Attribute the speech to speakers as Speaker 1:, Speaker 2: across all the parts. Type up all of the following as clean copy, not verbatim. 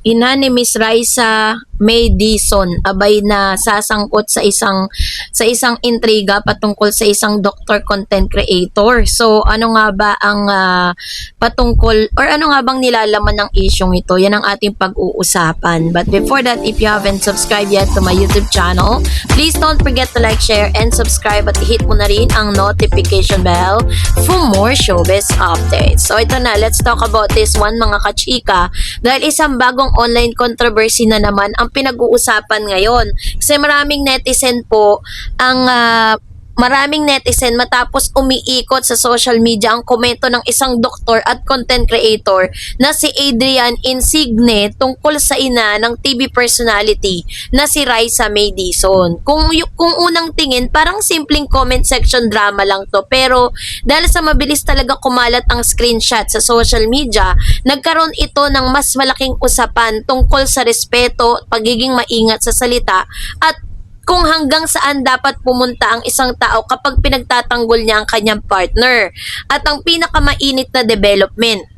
Speaker 1: ina ni Miss Raisa May Dizon abay na sasangkot sa isang intriga patungkol sa isang doctor content creator. So ano nga ba ang patungkol or ano nga bang nilalaman ng isyong ito? Yan ang ating pag-uusapan. But before that, if you haven't subscribed yet to my YouTube channel, please don't forget to like, share, and subscribe at hit mo na rin ang notification bell for more showbiz updates. So ito na, let's talk about this one mga kachika, dahil isang bagong online controversy na naman ang pinag-uusapan ngayon. Kasi maraming netizen matapos umiikot sa social media ang komento ng isang doktor at content creator na si Adrian Insigne tungkol sa ina ng TV personality na si Raisa May Dizon. Kung unang tingin, parang simpleng comment section drama lang to, pero dahil sa mabilis talaga kumalat ang screenshot sa social media, nagkaroon ito ng mas malaking usapan tungkol sa respeto, pagiging maingat sa salita, at kung hanggang saan dapat pumunta ang isang tao kapag pinagtatanggol niya ang kanyang partner, at ang pinakamainit na development.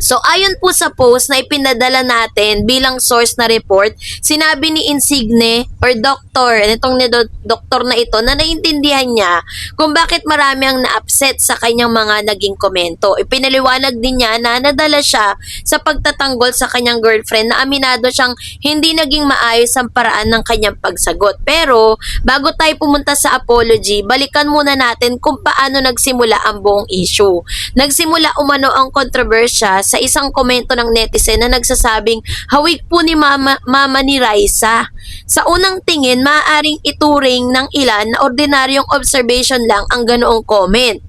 Speaker 1: So ayon po sa post na ipinadala natin bilang source na report, sinabi ni Insigne or doktor, nitong doktor na ito, na naiintindihan niya kung bakit marami ang na-upset sa kanyang mga naging komento. Ipinaliwanag din niya na nadala siya sa pagtatanggol sa kanyang girlfriend na aminado siyang hindi naging maayos ang paraan ng kanyang pagsagot. Pero bago tayo pumunta sa apology, balikan muna natin kung paano nagsimula ang buong issue. Nagsimula umano ang kontrobersya sa isang komento ng netizen na nagsasabing hawig po ni mama ni Raisa. Sa unang tingin, maaaring ituring ng ilan na ordinaryong observation lang ang ganoong comment.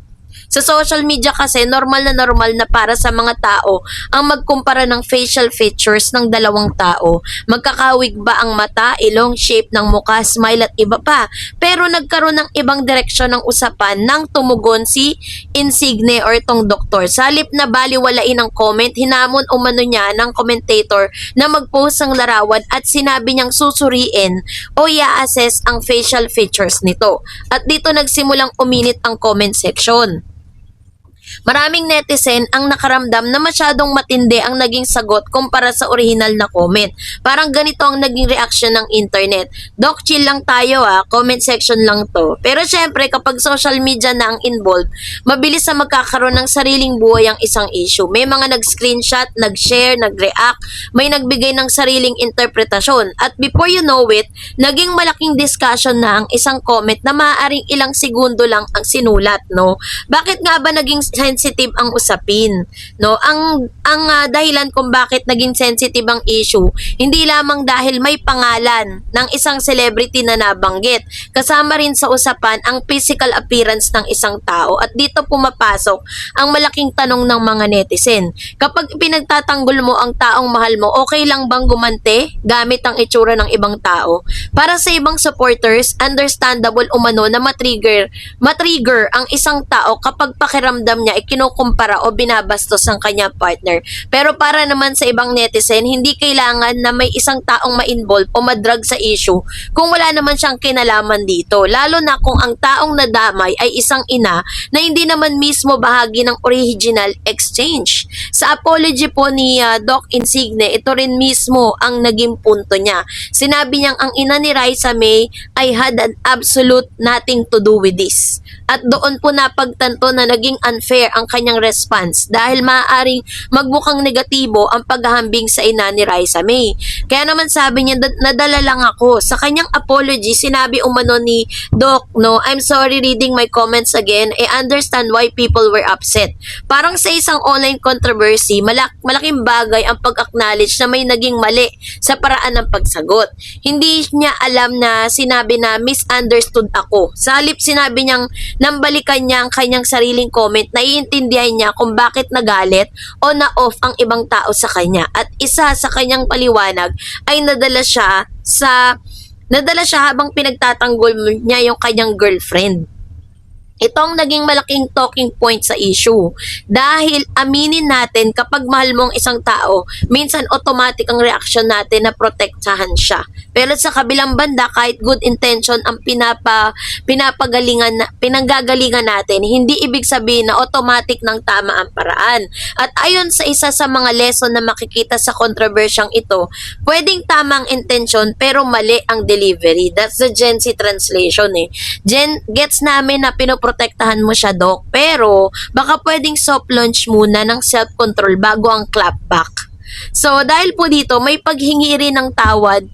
Speaker 1: Sa social media kasi, normal na para sa mga tao ang magkumpara ng facial features ng dalawang tao. Magkakawig ba ang mata, ilong, shape ng mukha, smile at iba pa. Pero nagkaroon ng ibang direksyon ng usapan nang tumugon si Insigne or itong doktor. Sa halip na baliwalain ang comment, hinamon umano niya ng commentator na mag-post ng larawan at sinabi niyang susuriin o i-assess ang facial features nito. At dito nagsimulang uminit ang comment section. Maraming netizen ang nakaramdam na masyadong matindi ang naging sagot kumpara sa original na comment. Parang ganito ang naging reaction ng internet. Doc, chill lang tayo comment section lang to. Pero syempre kapag social media na ang involved, mabilis na magkakaroon ng sariling buhay ang isang issue. May mga nag-screenshot, nag-share, nag-react, may nagbigay ng sariling interpretasyon. At before you know it, naging malaking discussion na ang isang comment na maaaring ilang segundo lang ang sinulat, no? Bakit nga ba naging sensitive ang usapin, no? Ang dahilan kung bakit naging sensitive ang issue, hindi lamang dahil may pangalan ng isang celebrity na nabanggit. Kasama rin sa usapan ang physical appearance ng isang tao, at dito pumapasok ang malaking tanong ng mga netizen. Kapag pinagtatanggol mo ang taong mahal mo, okay lang bang gumante gamit ang itsura ng ibang tao? Para sa ibang supporters, understandable umano na matrigger ang isang tao kapag pakiramdam niya kinukumpara o binabastos ang kanyang partner. Pero para naman sa ibang netizen, hindi kailangan na may isang taong ma-involve o madrag sa issue kung wala naman siyang kinalaman dito. Lalo na kung ang taong nadamay ay isang ina na hindi naman mismo bahagi ng original exchange. Sa apology po ni Doc Insigne, ito rin mismo ang naging punto niya. Sinabi niyang ang ina ni Raisa May ay had an absolute nothing to do with this. At doon po napagtanto na naging unfair ang kanyang response dahil maaaring magmukhang negatibo ang paghahambing sa ina ni Raisa May. Kaya naman sabi niya, nadala lang ako. Sa kanyang apology, sinabi umano ni Doc, no, I'm sorry reading my comments again. I understand why people were upset. Parang sa isang online controversy, malaking bagay ang pag-acknowledge na may naging mali sa paraan ng pagsagot. Hindi niya alam na sinabi na misunderstood ako. Sa halip sinabi niyang nambalikan niya ang kanyang sariling comment, naiintindihan niya kung bakit nagalit o na-off ang ibang tao sa kanya. At isa sa kanyang paliwanag ay nadala siya habang pinagtatanggol niya yung kanyang girlfriend. Itong naging malaking talking point sa issue. Dahil aminin natin, kapag mahal mo ang isang tao, minsan automatic ang reaction natin na protektahan siya. Pero sa kabilang banda, kahit good intention ang pinanggagalingan natin, hindi ibig sabihin na automatic ng tama ang paraan. At ayon sa isa sa mga lesson na makikita sa kontrobersyang ito, pwedeng tamang intention pero mali ang delivery. That's the Gen Z translation eh. Gets namin na pinoprotektahan mo siya, Doc, pero baka pwedeng soft launch muna ng self-control bago ang clapback. So, dahil po dito, may paghingi rin ng tawad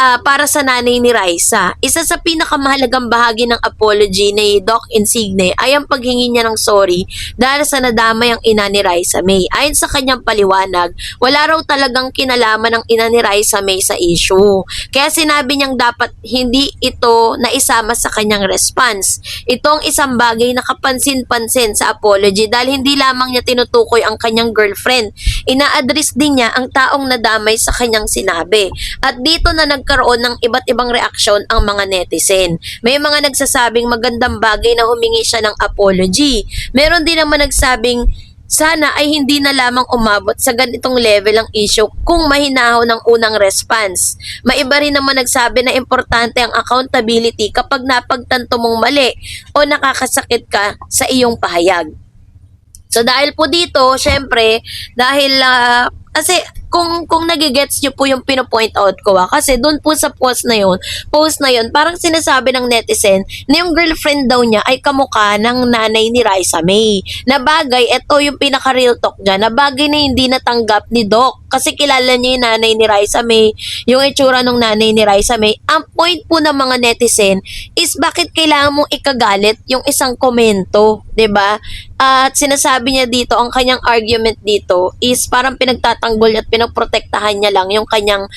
Speaker 1: para sa nanay ni Raisa. Isa sa pinakamahalagang bahagi ng apology ni Doc Insigne ay ang paghingi niya ng sorry dahil sa nadamay ang ina ni Raisa May. Ayon sa kanyang paliwanag, wala raw talagang kinalaman ng ina ni Raisa May sa issue. Kaya sinabi niyang dapat hindi ito naisama sa kanyang response. Ito ang isang bagay na kapansin-pansin sa apology dahil hindi lamang niya tinutukoy ang kanyang girlfriend. Ina-address din niya ang taong nadamay sa kanyang sinabi. At dito na nagkaroon ng iba't ibang reaksyon ang mga netizen. May mga nagsasabing magandang bagay na humingi siya ng apology. Meron din naman nagsabing sana ay hindi na lamang umabot sa ganitong level ang issue kung mahinahon ng unang response. Maiba rin naman nagsabi na importante ang accountability kapag napagtanto mong mali o nakakasakit ka sa iyong pahayag. So dahil po dito, syempre, dahil kasi kung nagigets nyo po yung pinopoint out ko kasi doon po sa post na yun, parang sinasabi ng netizen na yung girlfriend daw niya ay kamukha ng nanay ni Raisa May. Na bagay, ito yung pinaka-real talk dyan, na bagay na hindi natanggap ni Doc kasi kilala niya yung nanay ni Raisa May, yung itsura ng nanay ni Raisa May. Ang point po ng mga netizen is bakit kailangan mong ikagalit yung isang komento, 'di ba? At sinasabi niya dito, ang kanyang argument dito is parang pinagtatanggol at pinoprotektahan niya lang yung kanyang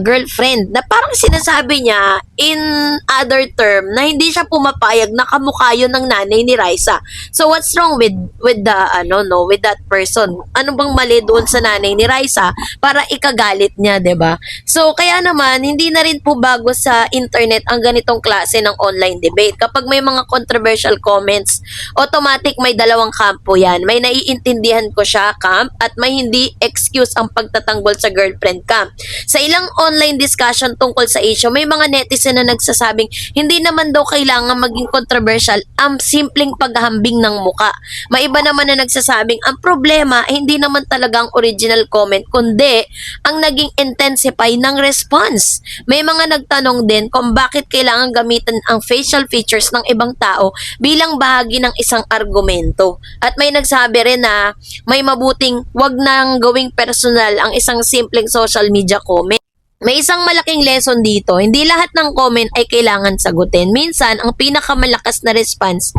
Speaker 1: girlfriend. Na parang sinasabi niya in other term na hindi siya pumapayag na kamukha yun ng nanay ni Raisa. So what's wrong with that person? Ano bang mali doon sa nanay ni Raisa para ikagalit niya, 'di ba? So kaya naman hindi na rin po bago sa internet ang ganitong klase ng online debate. Kapag may mga controversial comments, automatic may dalawang kampo yan. May naiintindihan ko siya camp at may hindi excuse ang pagtatanggol sa girlfriend camp. Sa ilang online discussion tungkol sa issue, may mga netizen na nagsasabing hindi naman daw kailangan maging controversial ang simpleng paghahambing ng muka. May iba naman na nagsasabing ang problema hindi naman talagang original comment kundi ang naging intensify ng response. May mga nagtanong din kung bakit kailangan gamitin ang facial features ng ibang tao bilang bahagi ng isang argumento. At may nagsabi rin na may mabuting wag nang gawing personal ang isang simpleng social media comment. May isang malaking lesson dito, hindi lahat ng comment ay kailangan sagutin. Minsan, ang pinakamalakas na response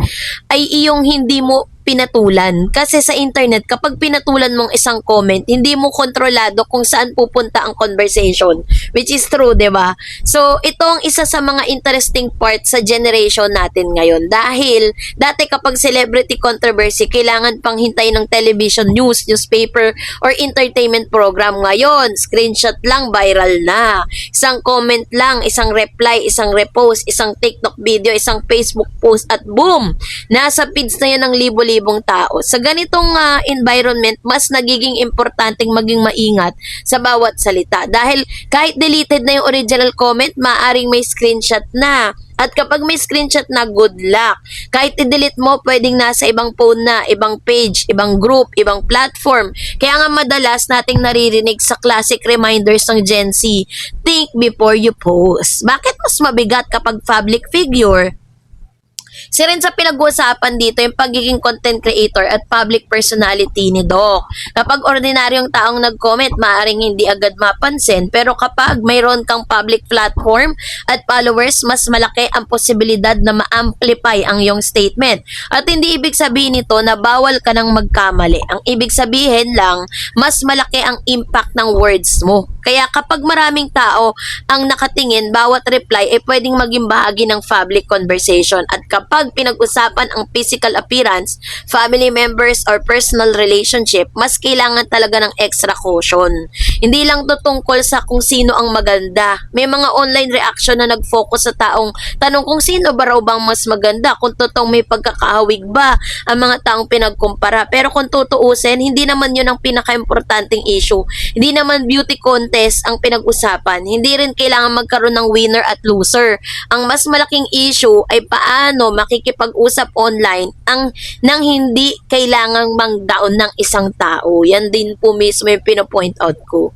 Speaker 1: ay iyong hindi mo pinatulan. Kasi sa internet, kapag pinatulan mong isang comment, hindi mo kontrolado kung saan pupunta ang conversation. Which is true, di ba? So, ito ang isa sa mga interesting part sa generation natin ngayon. Dahil, dati kapag celebrity controversy, kailangan pang hintay ng television news, newspaper, or entertainment program. Ngayon, screenshot lang, viral na. Isang comment lang, isang reply, isang repost, isang TikTok video, isang Facebook post, at boom! Nasa feeds na yan ng libo-libong tao. Sa ganitong environment, mas nagiging importanteng maging maingat sa bawat salita. Dahil kahit deleted na yung original comment, maaring may screenshot na. At kapag may screenshot na, good luck. Kahit i-delete mo, pwedeng nasa ibang phone na, ibang page, ibang group, ibang platform. Kaya nga madalas nating naririnig sa classic reminders ng Gen Z, think before you post. Bakit mas mabigat kapag public figure? Si rin sa pinag-uusapan dito yung pagiging content creator at public personality ni Doc. Kapag ordinaryong taong nag-comment, maaaring hindi agad mapansin, pero kapag mayroon kang public platform at followers, mas malaki ang posibilidad na ma-amplify ang iyong statement. At hindi ibig sabihin nito na bawal ka nang magkamali. Ang ibig sabihin lang, mas malaki ang impact ng words mo. Kaya kapag maraming tao ang nakatingin, bawat reply ay pwedeng maging bahagi ng public conversation. At kapag kapag pinag-usapan ang physical appearance, family members, or personal relationship, mas kailangan talaga ng extra caution. Hindi lang to tungkol sa kung sino ang maganda. May mga online reaction na nag-focus sa taong tanong kung sino ba raw bang mas maganda, kung totoong may pagkakahawig ba ang mga taong pinagkumpara. Pero kung tutuusin, hindi naman yun ang pinaka-importanting issue. Hindi naman beauty contest ang pinag-usapan. Hindi rin kailangan magkaroon ng winner at loser. Ang mas malaking issue ay paano makikipag-usap online nang hindi kailangang mangdaon ng isang tao. Yan din po mismo yung pinopoint out ko.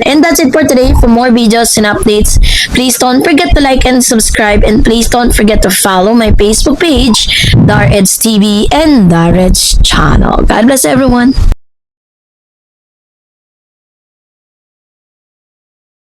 Speaker 1: And that's it for today. For more videos and updates, please don't forget to like and subscribe, and please don't forget to follow my Facebook page, Dar Eds TV and Dar Eds channel. God bless everyone.